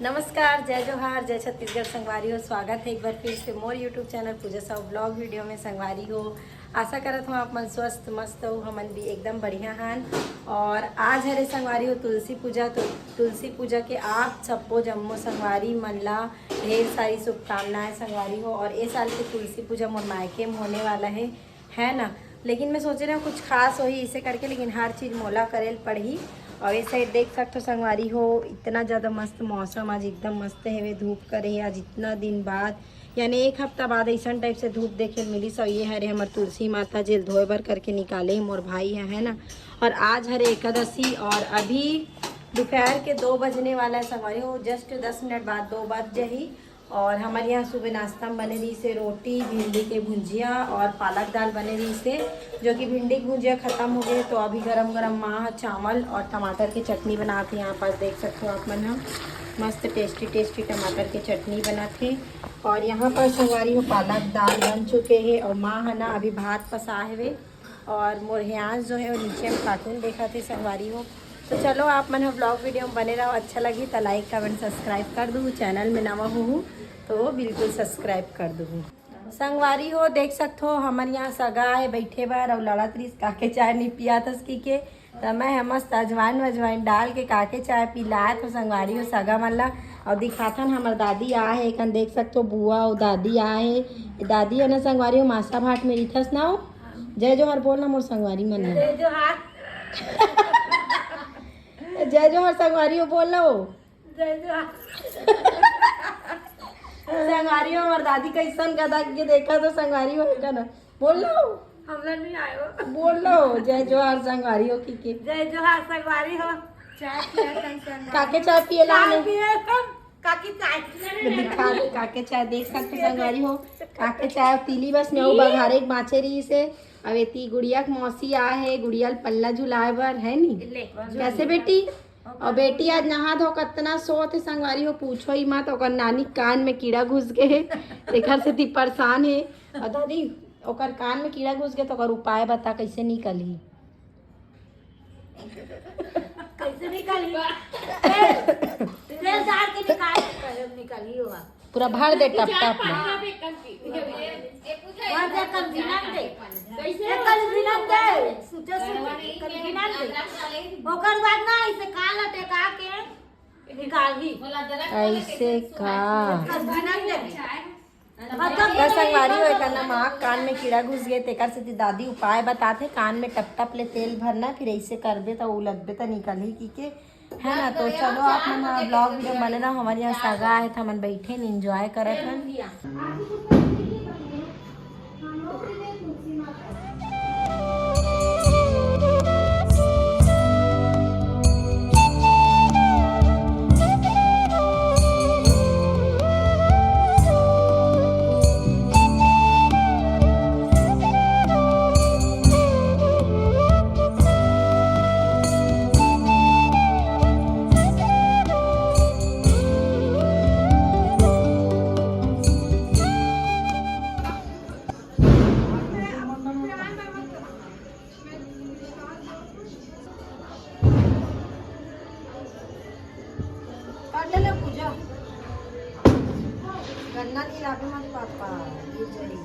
नमस्कार, जय जोहार, जय छत्तीसगढ़। संगवारी हो, स्वागत है एक बार फिर से मोर यूट्यूब चैनल पूजा साहू ब्लॉग वीडियो में। संगवारी हो, आशा करत हूँ आप मन स्वस्थ मस्त हो, हमन भी एकदम बढ़िया हन। और आज हरे संगवारी हो तुलसी पूजा। तो तुलसी पूजा के आप सबको जम्मो संगवारी मन ला ढेर सारी शुभकामनाएं संगवारी हो। और इस साल की तुलसी पूजा मोर मायके में होने वाला है ना। लेकिन मैं सोच रहा हूँ कुछ खास हो ही इसे करके, लेकिन हर चीज़ मोला करेल पड़ी। और ये साइड देख सकते हो संगवारी हो, इतना ज़्यादा मस्त मौसम आज एकदम मस्त है। धूप करे आज इतना दिन बाद, यानी एक हफ्ता बाद ऐसा टाइप से धूप देखे मिली। सो ये हरे हमारे तुलसी माता जेल धोए भर करके निकाले हैं मोर भाई है ना। और आज हरे एकादशी और अभी दोपहर के 2 बजने वाला है संगवारी हो। जस्ट 10 मिनट बाद 2 बज जाही। और हमारे यहाँ सुबह नाश्ता में बने रही से रोटी, भिंडी के भुंजिया और पालक दाल बने रही से, जो कि भिंडी की भुंजिया ख़त्म हो गई। तो अभी गरम गरम माह चावल और टमाटर की चटनी बनाते हैं। यहाँ पर देख सकते हो आप मन, हम मस्त टेस्टी टमाटर की चटनी बनाते। और यहाँ पर संगवारी हो पालक दाल बन चुके हैं और माँ है ना अभी भात पसा है। और मोर हियांस जो है वो नीचे में कार्टून देखा थे संगवारी हो। तो चलो आप मन ब्लॉग वीडियो में बने रहो। अच्छा लगी तो लाइक कमेंट सब्सक्राइब कर दूँ। चैनल में नवा हूँ तो बिल्कुल सब्सक्राइब कर दूँ। संगवारी हो देख सकते हो हमारे यहाँ सगा है बैठे बार और लड़ा त्रिस काके चाय नहीं पिया था की के। तो मैं मस्त अजवाइन डाल के काके चाय पिलाए तो संगवारी हो सगा मन ला। और दिखाथन हमार दादी आ है एक देख सकते हो, बुआ और दादी आए है। दादी है ना संगवारी हो मासा भाट में रिथस ना हो। जय जोहर बोल ना मोर संगवारी मन में। जय जोहर जय जोहर संगवारी हो बोल लो। जय जोहर संगवारी हो हमार दादी कैसन गदा के देखा तो संगवारी हो का ना बोल लो। हमला नहीं आयो बोल लो जय जोहर संगवारी हो की के। जय जोहार संगवारी हो। चाय पिया कैसन काके चाय पिए ला चाय पिए कम काकी चाय दिखा दे। काके चाय देख सकते संगवारी हो, काके चाय पीली बस में बघारे बाँचे रही से। अब एती गुड़िया के मौसी आ है, गुड़िया पल्ला झुलाए बर है नी। कैसे बेटी? और बेटी आज नहा धो कितना सोत है संगवारी हो, पूछो ही मत। और नानी कान में कीड़ा घुस गए देखर से ती परेशान है। और दादी ओकर कान में कीड़ा घुस गए तो ओकर उपाय बता कैसे निकली। कैसे निकाली तेल डाल के निकाली होगा। पूरा भर दे टप टप में। भर दे कल गिनन दे कैसे कल गिनन दे सुते से कल गिनन दे। ओकर बाद ना ऐसे काला टेका के निकाली ऐसे का कल गिनन दे। संगवारी हो करना माँ कान में कीड़ा घुस गए तेकर से दादी उपाय बताते। कान में टप टप ले तेल भरना, फिर ऐसे करबे तो उलटबे तो निकल ही की के है ना। तो चलो आप मन ब्लॉग वीडियो बने रहो। हमारे यहाँ सगा है तो हम बैठे इंजॉय करत हन। पूजा गन्ना नहीं लाभे हमारे पापा गिर जाएगी।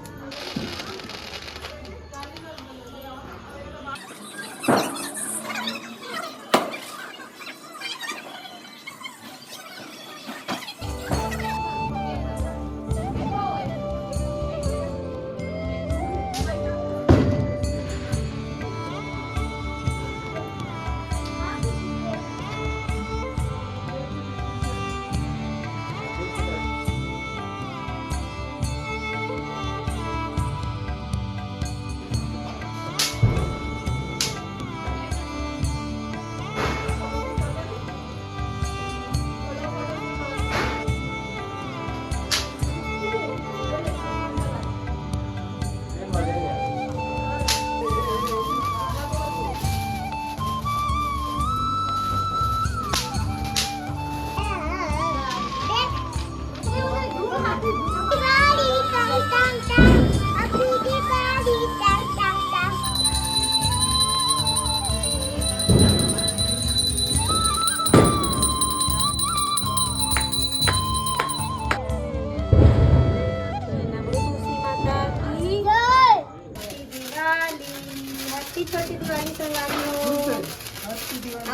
छोटी दिवाली संगवारी हो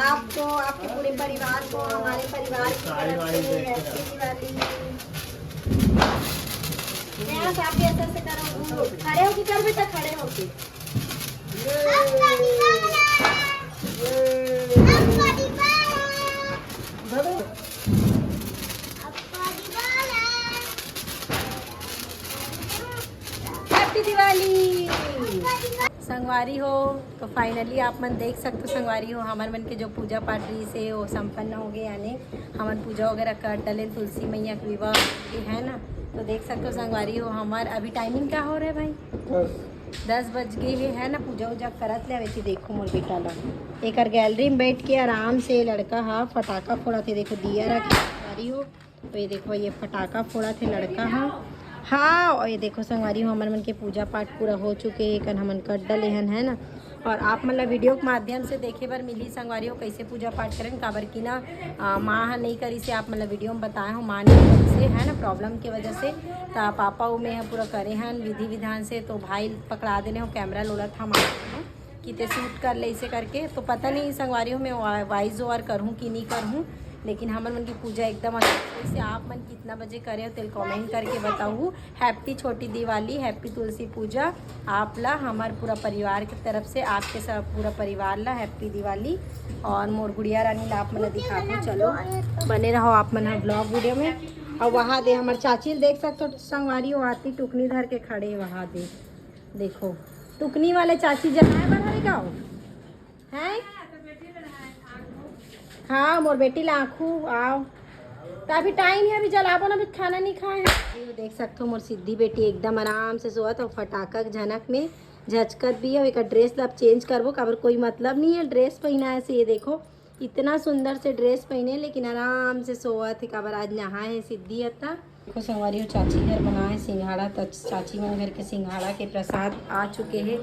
आपको, आपके पूरे परिवार को, हमारे परिवार की तरफ से हैप्पी दिवाली। आप भी ऐसे ऐसे करो, खड़े होके कर बेटा, खड़े होके। हैप्पी दिवाली संगवारी हो। तो फाइनली आप मन देख सकते हो संगवारी हो, हमार मन के जो पूजा पाठ रही से वो संपन्न हो गए, यानी हमन पूजा वगैरह कर डले, तुलसी मैया के विवाह है ना। तो देख सकते हो संगवारी हो, हमार अभी टाइमिंग क्या हो रहा है भाई? 10 बज गए है ना। पूजा उजा करत ले वैसे देखो मोर बेटा ला एक गैलरी में बैठ के आराम से लड़का हाँ फटाका फोड़ा थे। देखो दिया रखी संगवारी हो, तो ये देखो ये फटाका फोड़ा थे लड़का हाँ। और ये देखो संगवारी हो, हमारे मन के पूजा पाठ पूरा हो चुके हैं, कन हमन कर डले हन है ना। और आप मतलब वीडियो के माध्यम से देखे बर मिली संगवारी हो कैसे पूजा पाठ करें, काबर की ना माँ नहीं करी से आप मतलब वीडियो में बताए हो, माँ नहीं करी से है ना प्रॉब्लम की वजह से। तो पापा में पूरा करे हैं विधि विधान से, तो भाई पकड़ा देने हो कैमरा लोला था माँ कि ते शूट कर ले इसे करके। तो पता नहीं संगवारी हो मैं वॉइस ओवर करूँ कि नहीं करूँ, लेकिन हमर मन की पूजा एकदम अच्छे से आप मन कितना बजे करे हो तेल कमेंट करके बताऊँ। हैप्पी छोटी दिवाली, हैप्पी तुलसी पूजा आप ला, हमारे पूरा परिवार की तरफ से आपके सब पूरा परिवार ला हैप्पी दिवाली। और मोर गुड़िया रानी ला आप मन दिखाते, चलो बने रहो आप मन ब्लॉग वीडियो में। और वहाँ दे हमारे चाची देख सकते हो संगवारी हो, आती टुकनी धर के खड़े वहाँ दे देखो, टुकनी वाले चाची जलाए बढ़ाए गाँव है। हाँ मोर बेटी ला आँखू आओ, तो अभी टाइम है, अभी जलाबो ना, अभी खाना नहीं खाए। ये देख सकते हो मोर सिद्धि बेटी एकदम आराम से सोत, और फटाका के झनक में झचकत भी है। एक ड्रेस ला चेंज करबो, काबर कोई मतलब नहीं है ड्रेस पहना है से। ये देखो इतना सुंदर से ड्रेस पहने, लेकिन आराम से सोत है, काबर आज नहाए है सिद्धि अता। देखो संगवारी हो चाची घर बनाए सिंघाड़ा, तो चाची मन घर के सिंघाड़ा के प्रसाद आ चुके हैं।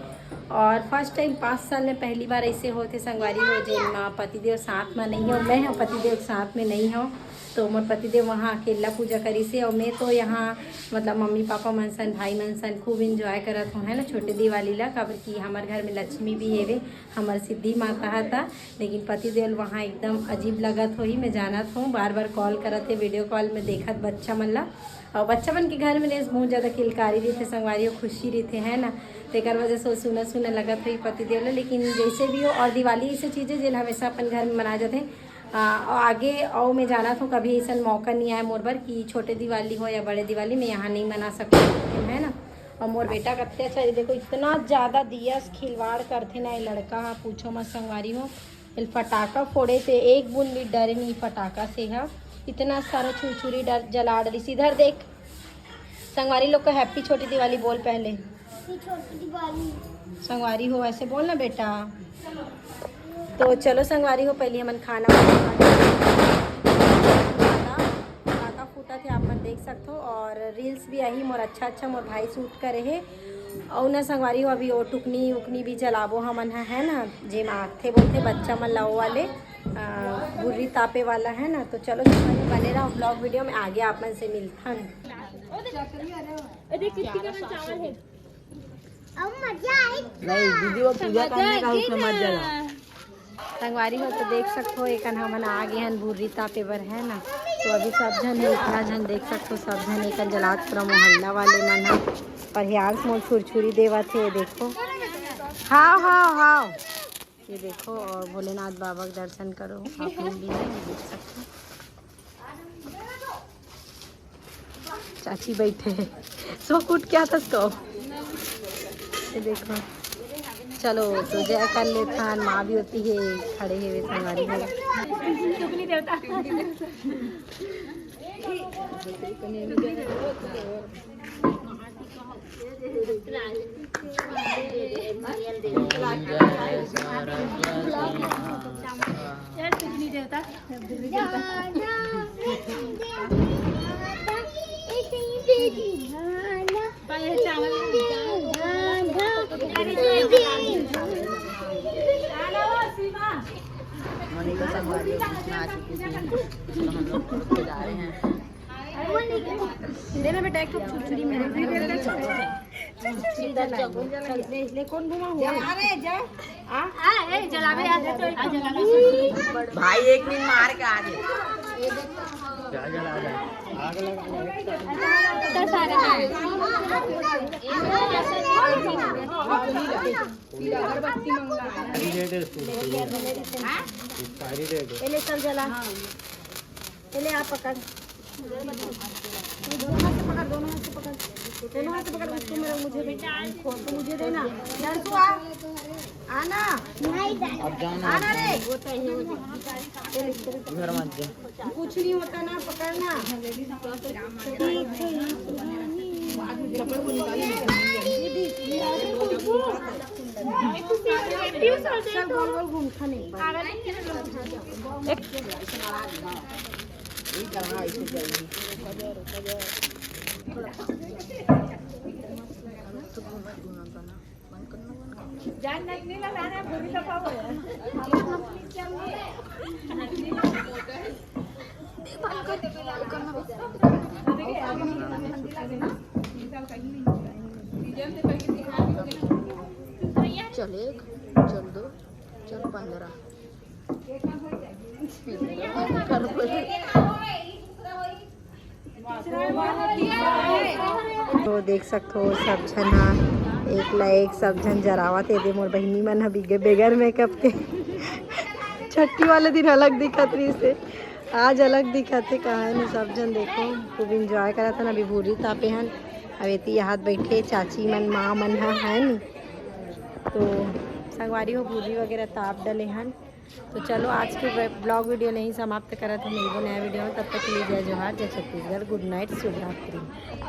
और फर्स्ट टाइम 5 साल में पहली बार ऐसे होते संगवारी हो, जिन पतिदेव साथ में नहीं हो, मैं पतिदेव साथ में नहीं हो, तो मोर पतिदेव वहाँ अकेला पूजा करी से। और मैं तो यहाँ मतलब मम्मी पापा मनसन भाई मनसन खूब इंजॉय करत हूँ है ना छोटे दिवाली ला, काबर कि हमारे घर में लक्ष्मी भी हेवे, हमार सिद्धि माता था। लेकिन पतिदेव वहाँ एकदम अजीब लगत हो ही, मैं जानत हूँ, बार बार कॉल करते वीडियो कॉल में देखत बच्चा मन ला। और बच्चा मन के घर में रेस बहुत ज़्यादा किलकारी रहते संगवारी हो, खुशी रहते है ना, तो एक वजह से सुना सुना लगत हुई पतिदेव ला। लेकिन जैसे भी हो, और दिवाली ऐसी चीज़ें जिन हमेशा अपन घर में मनाए जाते हैं। आगे और मैं जाना था, कभी ऐसा मौका नहीं आया मोर बर कि छोटे दिवाली हो या बड़े दिवाली में यहाँ नहीं मना सकती है ना। और मोर बेटा कत्ते अच्छा, देखो इतना ज़्यादा दिया खिलवाड़ करते ना ये लड़का, हाँ पूछो मत संगवारी हो। फटाका फोड़े थे, एक बूंद भी डरे नहीं फटाका से है, इतना सारा छुरछुरी डर जला डरी। इधर देख संगवारी लोग को हैप्पी छोटी दिवाली बोल पहले, छोटी दिवाली संगवारी हो ऐसे बोल ना बेटा। तो चलो संगवारी हो, पहले हमन खाना पटाखा फूटा थे आप मन देख सकते हो। और रील्स भी आई मोर अच्छा मोर भाई शूट करे है। और ना संगवारी हो अभी वो टुकनी उकनी भी जलाबो हमन है ना, जे माथे बोलते बच्चा मन लाओ वाले बुर्री तापे वाला है ना। तो चलो संगवारी बने रहो ब्लॉग वीडियो में, आगे आप मन से मिलता है। दीदी वो पूजा करने का उसमें मत जला संगवारी हो। तो देख सकते हो एक हमन आगे हन बुर्री तापे बर है ना। तो अभी सब जन है, इतना जन देख सकते हो, सब जन एक जलात पूरा मोहल्ला वाले मन है। और यार मोल छुरछुरी देवा थे देखो, हाँ हाँ हाँ ये देखो। और भोलेनाथ बाबा के दर्शन करो आप लोग भी देख सकते हो। चाची बैठे हैं, सो कुट क्या था इसको, ये देखो। चलो तो जय कर लेता, माँ भी होती है खड़े है संगवारी है। देना बेटा एक छुरछुरी मेरे ले कौन घुमा हुआ अरे जा जलावे भाई एक मिनट मार के आ गए। ले चल जला ले आप पकड़ दोनों हाथ से पकड़ उसको मेरा मुझे तो मुझे देना नरसू आना अब जाना आना रे घर मत जा। कुछ नहीं होता ना पकड़ना चल गोल गोल घूम खाने चल एक, चल दो, चल 15। तो देख सकते हो सब जना एक ला एक सब जन जरावत है। मोर बहनी मन ह बिगे बेगर मेकअप के छठी वाले दिन अलग दिखत रही से आज अलग दिखत है। कहा है सब जन देखो खूब इंजॉय करा था। अभी भूरी तापे हन अब एती हाथ बैठे चाची मन माँ मन है नी तो संगवारी हो भूरी वगैरह ताप डले हन। तो चलो आज के ब्लॉग वीडियो नहीं समाप्त करा था। मिलबो नया वीडियो में, तब तक के लिए जय जोहार, जय छत्तीसगढ़, गुड नाइट, शुभ रात्रि।